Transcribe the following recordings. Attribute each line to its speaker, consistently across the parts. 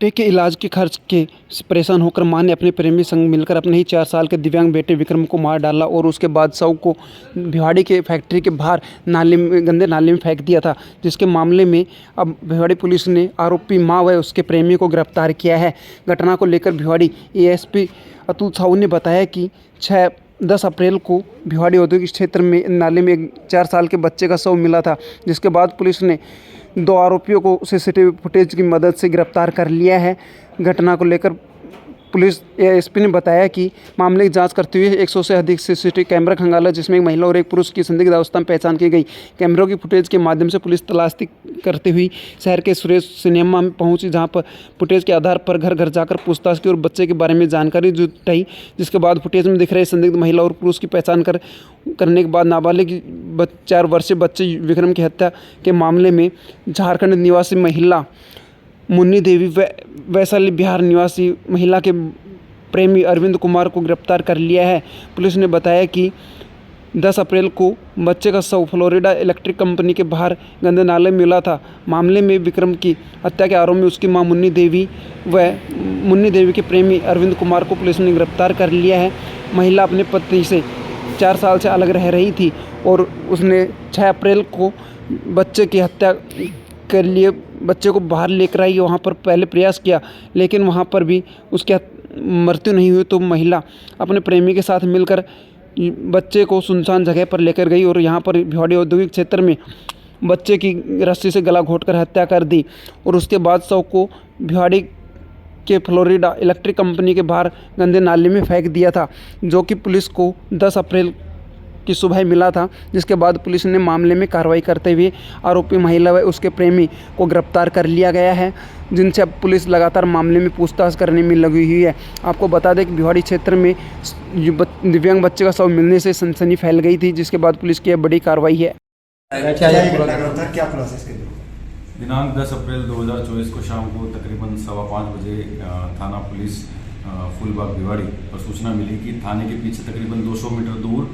Speaker 1: बेटे के इलाज के खर्च के परेशान होकर मां ने अपने प्रेमी संग मिलकर अपने ही 4 साल के दिव्यांग बेटे विक्रम को मार डाला और उसके बाद शव को भिवाड़ी के फैक्ट्री के बाहर गंदे नाले में फेंक दिया था। जिसके मामले में अब भिवाड़ी पुलिस ने आरोपी मां व उसके प्रेमी को गिरफ्तार किया है। घटना को लेकर भिवाड़ी एएसपी अतुल साहू ने बताया कि 10 अप्रैल को भिवाड़ी औद्योगिक क्षेत्र में नाले में 4 साल के बच्चे का शव मिला था। जिसके बाद पुलिस ने 2 आरोपियों को सीसीटीवी फुटेज की मदद से गिरफ्तार कर लिया है। घटना को लेकर पुलिस एएसपी ने बताया कि मामले की जांच करते हुए 100 से अधिक सीसीटीवी कैमरा खंगाला, जिसमें एक महिला और एक पुरुष की संदिग्ध अवस्था में पहचान की गई। कैमरों की फुटेज के माध्यम से पुलिस तलाशी करते हुए शहर के सुरेश सिनेमा में पहुंची, जहां पर फुटेज के आधार पर घर घर जाकर पूछताछ की और बच्चे के बारे में जानकारी जुटाई। जिसके बाद फुटेज में दिख रहे संदिग्ध महिला और पुरुष की पहचान करने के बाद नाबालिग 4 वर्षीय बच्चे विक्रम की हत्या के मामले में झारखंड निवासी महिला मुन्नी देवी व वैशाली बिहार निवासी महिला के प्रेमी अरविंद कुमार को गिरफ्तार कर लिया है। पुलिस ने बताया कि 10 अप्रैल को बच्चे का शव फ्लोरिडा इलेक्ट्रिक कंपनी के बाहर गंदे नाले में मिला था। मामले में विक्रम की हत्या के आरोप में उसकी मां मुन्नी देवी के प्रेमी अरविंद कुमार को पुलिस ने गिरफ्तार कर लिया है। महिला अपने पति से 4 साल से अलग रह रही थी और उसने 6 अप्रैल को बच्चे की हत्या के लिए बच्चे को बाहर लेकर आई। वहाँ पर पहले प्रयास किया, लेकिन वहाँ पर भी उसकी मृत्यु नहीं हुई, तो महिला अपने प्रेमी के साथ मिलकर बच्चे को सुनसान जगह पर लेकर गई और यहाँ पर भिवाड़ी औद्योगिक क्षेत्र में बच्चे की रस्सी से गला घोंटकर हत्या कर दी और उसके बाद शव को भिवाड़ी के फ्लोरिडा इलेक्ट्रिक कंपनी के बाहर गंदे नाले में फेंक दिया था, जो कि पुलिस को 10 अप्रैल की सुबह मिला था। जिसके बाद पुलिस ने मामले में कार्रवाई करते हुए आरोपी महिला व उसके प्रेमी को गिरफ्तार कर लिया गया है, जिनसे अब पुलिस लगातार मामले में पूछताछ करने में लगी हुई है। आपको बता दें कि भिवाड़ी क्षेत्र में दिव्यांग बच्चे का शव मिलने से सनसनी फैल गई थी, जिसके बाद पुलिस की बड़ी कार्रवाई है।
Speaker 2: दिनांक 10 अप्रैल 2024 को शाम को तकरीबन 5:15 बजे थाना पुलिस फूलबाग भिवाड़ी पर सूचना मिली कि थाने के पीछे तकरीबन 200 मीटर दूर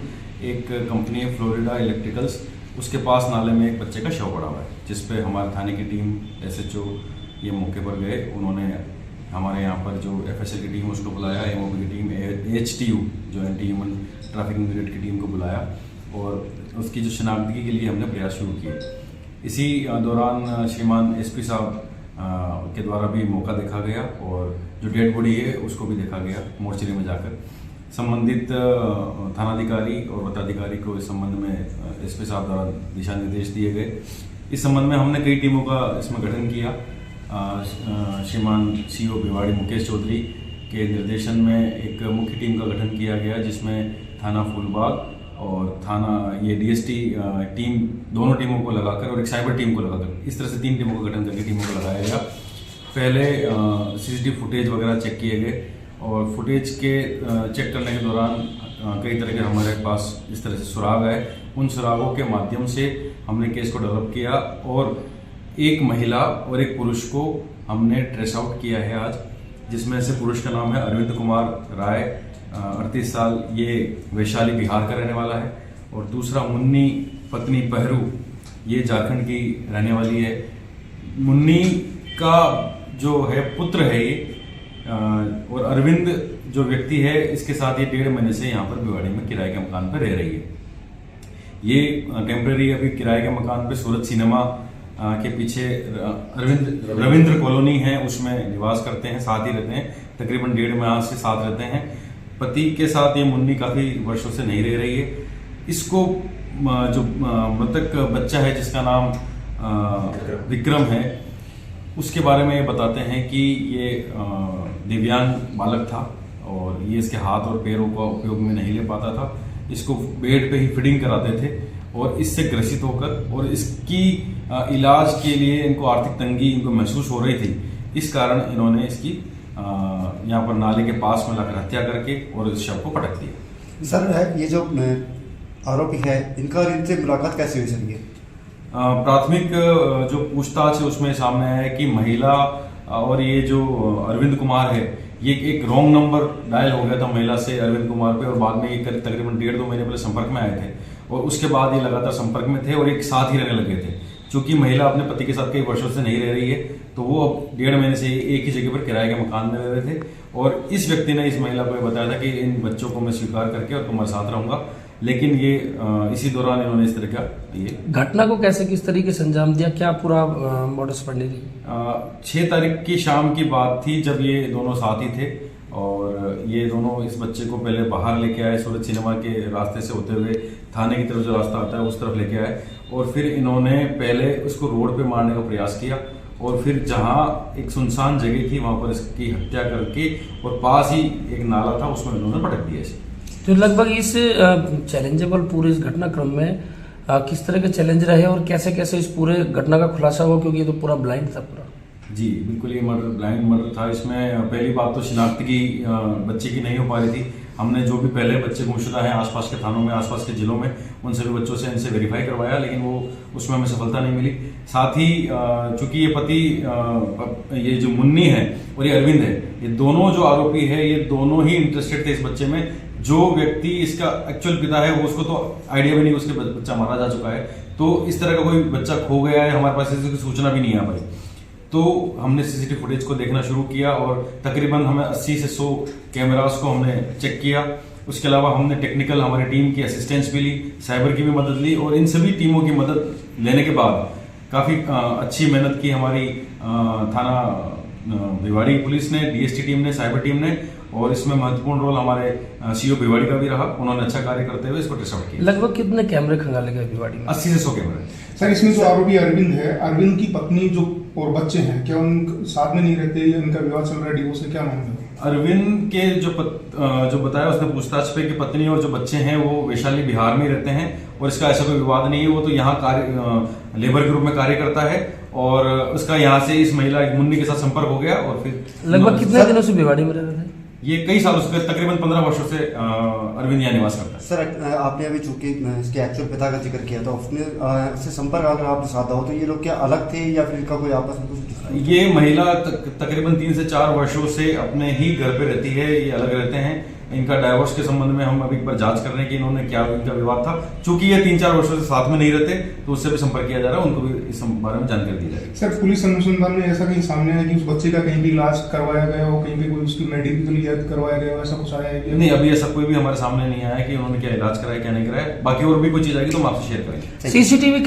Speaker 2: एक कंपनी है फ्लोरिडा इलेक्ट्रिकल्स, उसके पास नाले में एक बच्चे का शव पड़ा हुआ है। जिस पे हमारे थाने की टीम एसएचओ ये मौके पर गए। उन्होंने हमारे यहाँ पर जो एफएसएल की टीम उसको बुलाया, एमओपी की टीम, एचटीयू जो एंटी ह्यूमन ट्रैफिकिंग यूनिट की टीम को बुलाया और उसकी जो शिनाख्ती के लिए हमने प्रयास शुरू किए। इसी दौरान श्रीमान एसपी साहब के द्वारा भी मौका देखा गया और जो डेड बॉडी है उसको भी देखा गया मोर्चरी में जाकर। संबंधित थानाधिकारी और वताधिकारी को इस संबंध में एसपी साहब द्वारा दिशा निर्देश दिए गए। इस संबंध में हमने कई टीमों का इसमें गठन किया। श्रीमान सीओ भिवाड़ी मुकेश चौधरी के निर्देशन में एक मुख्य टीम का गठन किया गया, जिसमें थाना फूलबाग और थाना ये डीएसटी टीम, दोनों टीमों को लगाकर और एक साइबर टीम को लगाकर, इस तरह से 3 टीमों का गठन करके टीमों को लगाया गया। पहले सीसीटीवी फुटेज वगैरह चेक किए गए और फुटेज के चेक करने के दौरान कई तरह के हमारे पास इस तरह से सुराग है। उन सुरागों के माध्यम से हमने केस को डेवलप किया और एक महिला और एक पुरुष को हमने ट्रेस आउट किया है आज, जिसमें से पुरुष का नाम है अरविंद कुमार राय, 38 साल, ये वैशाली बिहार का रहने वाला है, और दूसरा मुन्नी पत्नी पहरू, ये झारखंड की रहने वाली है। मुन्नी का जो है पुत्र है ये, और अरविंद जो व्यक्ति है इसके साथ ये 1.5 महीने से यहाँ पर भिवाड़ी में किराए के मकान पर रह रही है। ये टेम्परेरी अभी किराए के मकान पे सूरत सिनेमा के पीछे रविंद्र कॉलोनी है, उसमें निवास करते हैं, साथ ही रहते हैं। तकरीबन 1.5 माह से साथ रहते हैं। पति के साथ ये मुन्नी काफ़ी वर्षों से नहीं रह रही है। इसको जो मृतक बच्चा है जिसका नाम विक्रम है, उसके बारे में ये बताते हैं कि ये दिव्यांग बालक था और ये इसके हाथ और पैरों का उपयोग में नहीं ले पाता था। इसको बेड पे ही फीडिंग कराते थे और इससे ग्रसित होकर और इसकी इलाज के लिए इनको आर्थिक तंगी इनको महसूस हो रही थी। इस कारण इन्होंने इसकी यहाँ पर नाले के पास में लाकर हत्या करके और इस शव को पटक दिया।
Speaker 3: सर, ये जो आरोपी है, इनका इनसे मुलाकात कैसे हुई सर? ये
Speaker 2: प्राथमिक जो पूछताछ है उसमें सामने आया है कि महिला और ये जो अरविंद कुमार है, ये एक रॉन्ग नंबर डायल हो गया था महिला से अरविंद कुमार पे, और बाद में ये तकरीबन 1.5-2 महीने पहले संपर्क में आए थे और उसके बाद ये लगातार संपर्क में थे और एक साथ ही रहने लगे थे। चूंकि महिला अपने पति के साथ कई वर्षों से नहीं रह रही है, तो वो अब 1.5 महीने से एक ही जगह पर किराए के मकान में रह रहे थे और इस व्यक्ति ने इस महिला को ये बताया था कि इन बच्चों को मैं स्वीकार करके और तुम्हारे साथ रहूंगा, लेकिन ये इसी दौरान इन्होंने इस तरह का ये
Speaker 4: घटना को कैसे किस तरीके से अंजाम दिया, क्या पूरा मॉडस ऑपरेंडी थी?
Speaker 2: 6 तारीख की शाम की बात थी जब ये दोनों साथी थे और ये दोनों इस बच्चे को पहले बाहर लेके आए, सूरज सिनेमा के रास्ते से होते हुए थाने की तरफ जो रास्ता आता है उस तरफ लेके आए और फिर इन्होंने पहले उसको रोड पे मारने का प्रयास किया और फिर जहां एक सुनसान जगह थी वहां पर इसकी हत्या करके और पास ही एक नाला था उसमें इन्होंने पटक दिया इसे।
Speaker 4: तो लगभग इस चैलेंजेबल पूरे इस घटनाक्रम में किस तरह के चैलेंज रहे और कैसे कैसे इस पूरे घटना का खुलासा हुआ, क्योंकि ये तो पूरा ब्लाइंड था पूरा?
Speaker 2: जी बिल्कुल, ये मर्डर ब्लाइंड मर्डर था। इसमें पहली बात तो शिनाख्त की बच्चे की नहीं हो पा रही थी। हमने जो भी पहले बच्चे गुमशुदा हैं आसपास के थानों में, आसपास के जिलों में, उन सभी बच्चों से इनसे वेरीफाई करवाया, लेकिन वो उसमें हमें सफलता नहीं मिली। साथ ही चूंकि ये पति ये जो मुन्नी है और ये अरविंद है, ये दोनों जो आरोपी है ये दोनों ही इंटरेस्टेड थे इस बच्चे में। जो व्यक्ति इसका एक्चुअल पिता है वो उसको तो आइडिया भी नहीं उसके बच्चा मारा जा चुका है, तो इस तरह का कोई बच्चा खो गया है हमारे पास इसकी सूचना भी नहीं आ पाई। तो हमने सीसीटीवी फुटेज को देखना शुरू किया और तकरीबन हमें 80 से 100 कैमरास को हमने चेक किया। उसके अलावा हमने टेक्निकल हमारी टीम की असिस्टेंस भी ली, साइबर की भी मदद ली और इन सभी टीमों की मदद लेने के बाद काफ़ी अच्छी मेहनत की हमारी थाना भिवाड़ी पुलिस ने, डीएसटी टीम ने, साइबर टीम ने, और इसमें महत्वपूर्ण रोल हमारे सीओ भिवाड़ी का भी रहा। उन्होंने अच्छा कार्य करते हुए इसको ट्रेस आउट किया।
Speaker 4: लगभग कितने कैमरे खंगाले गए भिवाड़ी में?
Speaker 2: 80 से 100 कैमरे।
Speaker 5: सर, इसमें जो आरोपी अरविंद है, अरविंद की पत्नी जो और बच्चे हैं, क्या उन साथ में नहीं रहते या इनका विवाह चल रहा है, डिवोर्स है, क्या मामला है?
Speaker 2: अरविंद के जो बताया उसने पूछताछ पे कि पत्नी और जो बच्चे हैं वो वैशाली बिहार में रहते हैं और इसका ऐसा कोई विवाद नहीं है। वो तो यहाँ कार्य लेबर ग्रुप में कार्य करता है और उसका यहाँ से इस महिला मुन्नी के साथ संपर्क हो गया और फिर
Speaker 4: लगभग कितने दिनों से भिवाड़ी में रह रहे थे?
Speaker 2: ये कई सालों से, तकरीबन 15 वर्षों से अरविंद यहाँ निवास करता है।
Speaker 3: सर, आपने अभी चूंकि इसके एक्चुअल पिता का जिक्र किया था, उसने उससे संपर्क अगर आपके साथ हो तो ये लोग क्या अलग थे या फिर इनका कोई आपस में कुछ?
Speaker 2: ये महिला तकरीबन 3 से 4 वर्षों से अपने ही घर पे रहती है, ये अलग रहते हैं। इनका डाइवोर्स के संबंध में हम अभी एक बार जांच कर रहे हैं कि इन्होंने क्या इनका विवाद था। चूंकि ये 3-4 वर्षों से साथ में नहीं रहते तो उससे भी संपर्क किया जा रहा है, उनको भी इस बारे में जानकारी दी जाएगी।
Speaker 5: सर, पुलिस अनुसंधान में ऐसा कहीं सामने आया कि उस बच्चे का कहीं भी इलाज करवाया गया हो, कहीं पे कोई उसकी मेडिकल करवाया गया हो, ऐसा कुछ आया है?
Speaker 2: नहीं, अभी ऐसा कोई भी हमारे सामने नहीं आया कि उन्होंने क्या इलाज कराया क्या नहीं कराया। बाकी और भी कोई चीज आएगी तो हम आपसे शेयर करेंगे।
Speaker 4: सीसीटीवी